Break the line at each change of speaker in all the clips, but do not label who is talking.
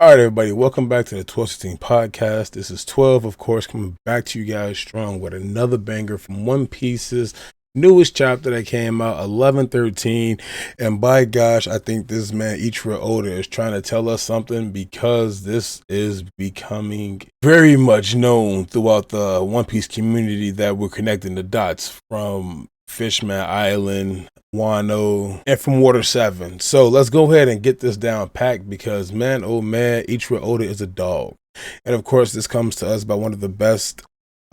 All right, everybody, welcome back to the 1216 podcast. This is 12, of course, coming back to you guys strong with another banger from One Piece's newest chapter that came out, 1113. And by gosh, I think this man, Ichiro Oda, is trying to tell us something because this is becoming very much known throughout the One Piece community that we're connecting the dots from Fishman Island, Wano, and from Water 7. So let's go ahead and get this down packed because, man, oh man, Ichiro Oda is a dog. And of course, this comes to us by one of the best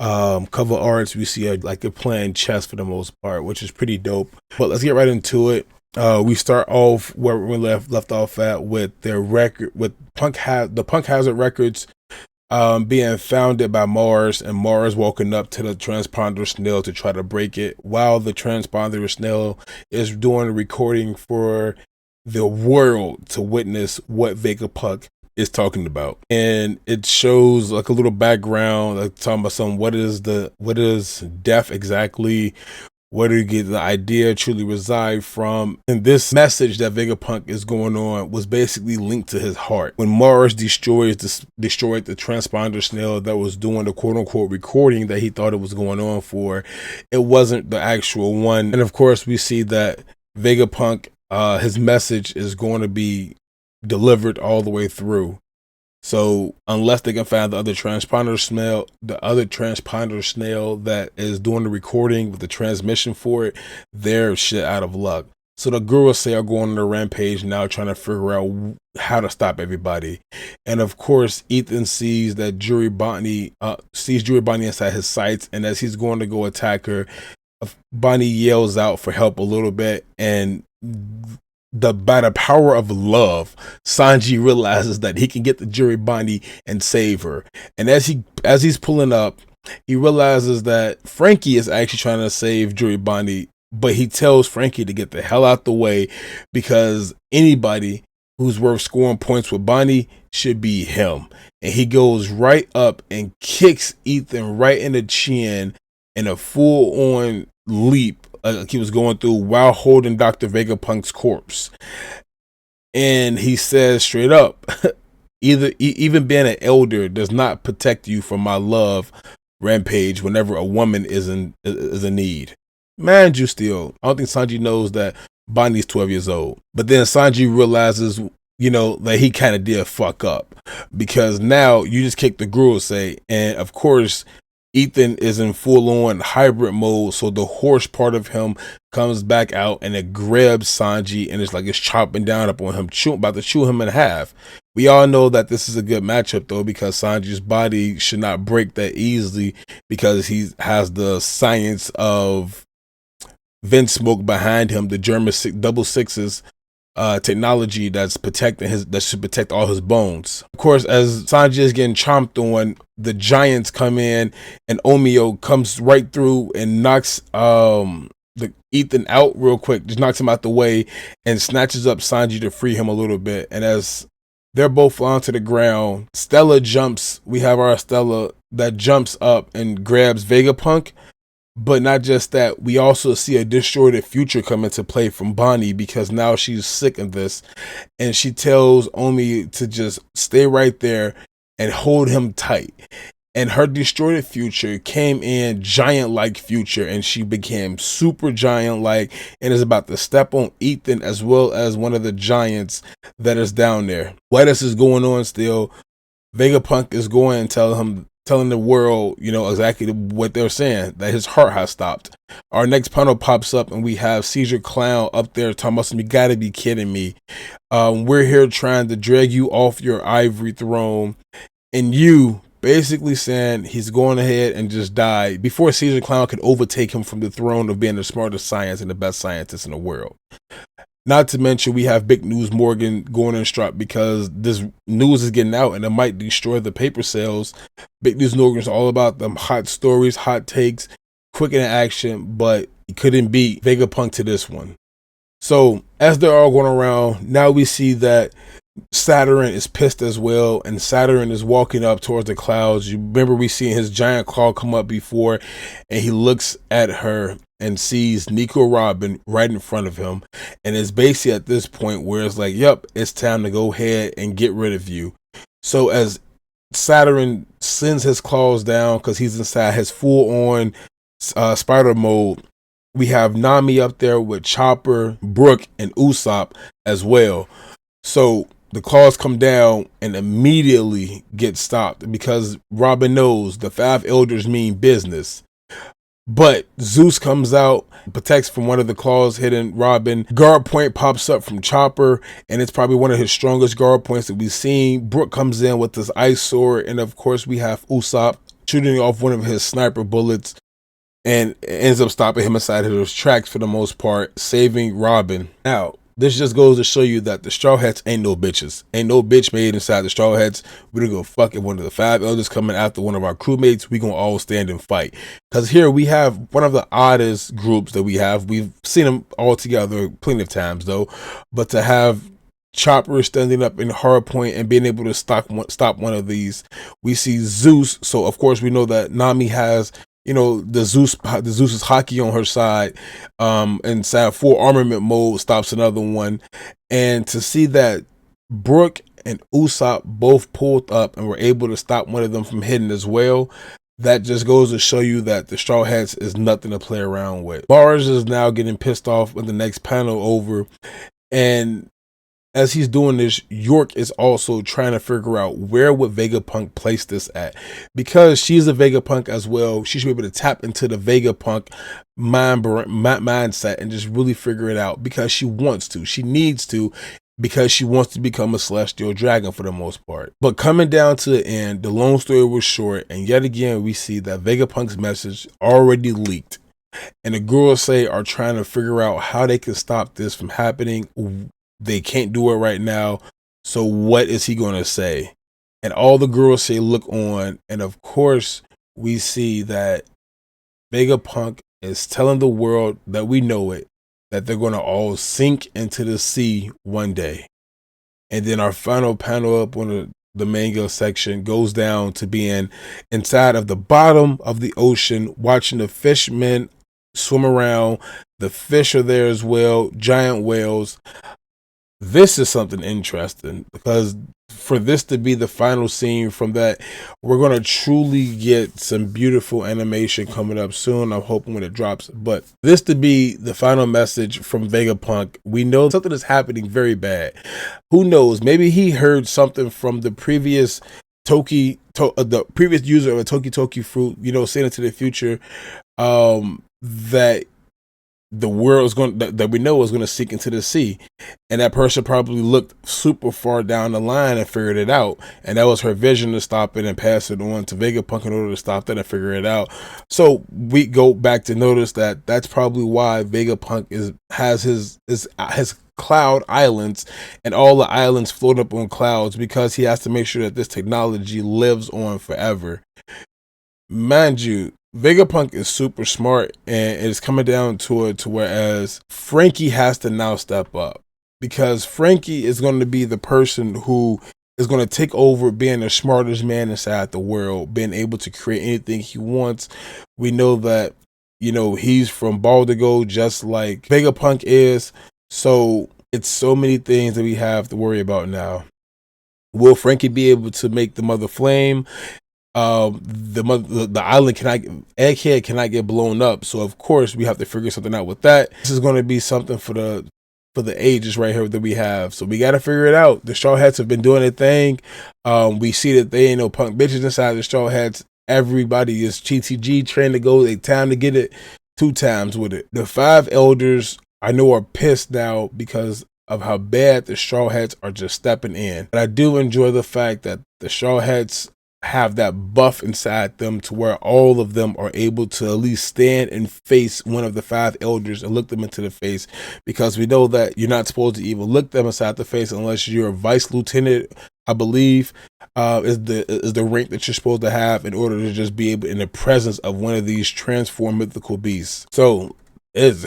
cover arts we see, like they're playing chess for the most part, which is pretty dope. But let's get right into it. We start off where we left off at with their record, with the Punk Hazard Records being founded by Mars, and Mars walking up to the transponder snail to try to break it, while the transponder snail is doing a recording for the world to witness what Vegapunk is talking about. And it shows like a little background, like talking about what is death exactly, where do you get the idea truly reside from? And this message that Vegapunk is going on was basically linked to his heart. When Mars destroyed the transponder snail that was doing the quote-unquote recording that he thought it was going on for, it wasn't the actual one. And of course, we see that Vegapunk, his message is going to be delivered all the way through. So unless they can find the other transponder snail that is doing the recording with the transmission for it, they're shit out of luck. So the Gurusei are going on a rampage now, trying to figure out how to stop everybody. And of course, Ethan sees that Bonnie inside his sights, and as he's going to go attack her, Bonnie yells out for help a little bit, and by the power of love, Sanji realizes that he can get the Bonnie and save her. And as he's pulling up, he realizes that Frankie is actually trying to save Bonnie, but he tells Frankie to get the hell out the way because anybody who's worth scoring points with Bonnie should be him. And he goes right up and kicks Ethan right in the chin in a full-on leap he was going through while holding Dr. Vegapunk's corpse. And he says straight up, even being an elder does not protect you from my love rampage whenever a woman is in need. Man, you still, I don't think Sanji knows that Bonnie's 12 years old. But then Sanji realizes, that he kind of did fuck up because now you just kicked the Gurusei, and of course, Ethan is in full-on hybrid mode, so the horse part of him comes back out and it grabs Sanji and it's chopping down upon him, about to chew him in half. We all know that this is a good matchup though, because Sanji's body should not break that easily because he has the science of vent smoke behind him, the German double sixes technology that should protect all his bones. Of course, as Sanji is getting chomped on, the giants come in and Omio comes right through and knocks the Ethan out real quick, just knocks him out the way and snatches up Sanji to free him a little bit. And as they're both falling to the ground, Stella jumps. We have our Stella that jumps up and grabs Vegapunk. But not just that, we also see a distorted future come into play from Bonnie because now she's sick of this. And she tells Omi to just stay right there and hold him tight. And her distorted future came in giant-like future, and she became super giant-like and is about to step on Ethan as well as one of the giants that is down there. While this is going on still, Vegapunk is going and telling the world, exactly what they're saying, that his heart has stopped. Our next panel pops up and we have Caesar Clown up there talking about you gotta be kidding me. We're here trying to drag you off your ivory throne, and you basically saying he's going ahead and just die before Caesar Clown could overtake him from the throne of being the smartest science and the best scientist in the world. Not to mention, we have Big News Morgan going in strut because this news is getting out and it might destroy the paper sales. Big News Morgan is all about them hot stories, hot takes, quick in action, but he couldn't beat Vegapunk to this one. So as they're all going around, now we see that Saturn is pissed as well, and Saturn is walking up towards the clouds. You remember we seen his giant claw come up before, and he looks at her and sees Nico Robin right in front of him, and it's basically at this point where it's like, yep, it's time to go ahead and get rid of you. So as Saturn sends his claws down because he's inside his full on spider mode, we have Nami up there with Chopper, Brook, and Usopp as well. So the claws come down and immediately get stopped because Robin knows the five elders mean business. But Zeus comes out, protects from one of the claws hitting Robin. Guard point pops up from Chopper, and it's probably one of his strongest guard points that we've seen. Brook comes in with this ice sword, and of course we have Usopp shooting off one of his sniper bullets, and ends up stopping him inside of his tracks for the most part, saving Robin. Now, this just goes to show you that the Straw Hats ain't no bitches. Ain't no bitch made inside the Straw Hats. We don't go fuck if one of the five elders coming after one of our crewmates. We gonna all stand and fight. Because here we have one of the oddest groups that we have. We've seen them all together plenty of times though. But to have Chopper standing up in hard point and being able to stop one of these, we see Zeus. So of course we know that Nami has, you know, the Zeus's hockey on her side, inside full armament mode, stops another one. And to see that Brook and Usopp both pulled up and were able to stop one of them from hitting as well, that just goes to show you that the Straw Hats is nothing to play around with. Mars is now getting pissed off with the next panel over, and as he's doing this, York is also trying to figure out where would Vegapunk place this at, because she's a Vegapunk as well. She should be able to tap into the Vegapunk mindset and just really figure it out, because she wants to, she needs to, because she wants to become a celestial dragon for the most part. But coming down to the end, the long story was short, and yet again we see that Vegapunk's message already leaked, and the Gurusei are trying to figure out how they can stop this from happening. They can't do it right now. So what is he going to say? And all the girls say, look on. And of course, we see that Vegapunk is telling the world that we know it, that they're going to all sink into the sea one day. And then our final panel up on the manga section goes down to being inside of the bottom of the ocean, watching the fishermen swim around. The fish are there as well, giant whales. This is something interesting, because for this to be the final scene from that, we're going to truly get some beautiful animation coming up soon. I'm hoping when it drops. But this to be the final message from Vegapunk, we know something is happening very bad. Who knows? Maybe he heard something from the previous the previous user of a Toki fruit, you know, saying into the future, that the world is going that we know is going to sink into the sea, and that person probably looked super far down the line and figured it out, and that was her vision to stop it and pass it on to Vegapunk in order to stop that and figure it out. So we go back to notice that that's probably why Vegapunk has his cloud islands, and all the islands float up on clouds, because he has to make sure that this technology lives on forever. Mind you, Vegapunk is super smart, and it's coming down to it to whereas Frankie has to now step up, because Frankie is going to be the person who is going to take over being the smartest man inside the world, being able to create anything he wants. We know that, you know, he's from Baldigo just like Vegapunk is, so it's so many things that we have to worry about now. Will Frankie be able to make the Mother Flame? The island Egghead cannot get blown up, so of course we have to figure something out with that. This is going to be something for the ages right here that we have, so we got to figure it out. The Straw Hats have been doing their thing. We see that they ain't no punk bitches inside the Straw Hats. Everybody is GTG trained to go. They time to get it 2 times with it. The 5 elders I know are pissed now because of how bad the Straw Hats are just stepping in, but I do enjoy the fact that the Straw Hats have that buff inside them to where all of them are able to at least stand and face one of the 5 elders and look them into the face, because we know that you're not supposed to even look them inside the face unless you're a vice lieutenant, I believe, is the rank that you're supposed to have in order to just be able in the presence of one of these transformed mythical beasts. So it's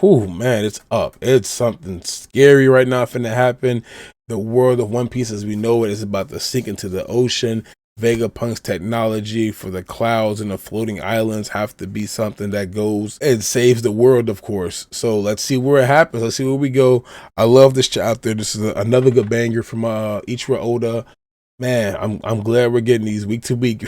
oh man, it's up. It's something scary right now finna happen. The world of One Piece as we know it is about to sink into the ocean. Vegapunk's technology for the clouds and the floating islands have to be something that goes and saves the world, of course. So let's see where it happens. Let's see where we go. I love this chapter. This is another good banger from Ichiro Oda. Man, I'm glad we're getting these week to week.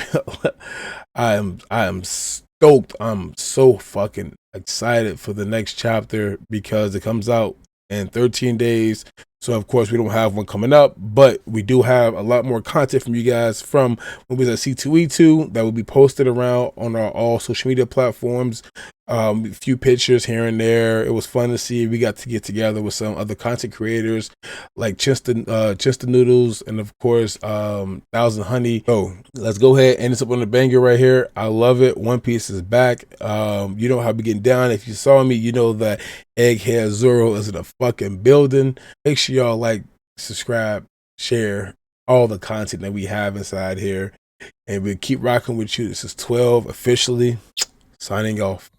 I am stoked. I'm so fucking excited for the next chapter because it comes out in 13 days. So of course we don't have one coming up, but we do have a lot more content from you guys from when we was at C2E2 that will be posted around on our all social media platforms. A few pictures here and there. It was fun to see. We got to get together with some other content creators like Chista Noodles, and of course, Thousand Honey. So let's go ahead and end this up on the banger right here. I love it. One Piece is back. You know how we getting down. If you saw me, you know that Egghead Zoro is in the fucking building. Make sure y'all like, subscribe, share all the content that we have inside here, and we'll keep rocking with you. This is 12 officially signing off.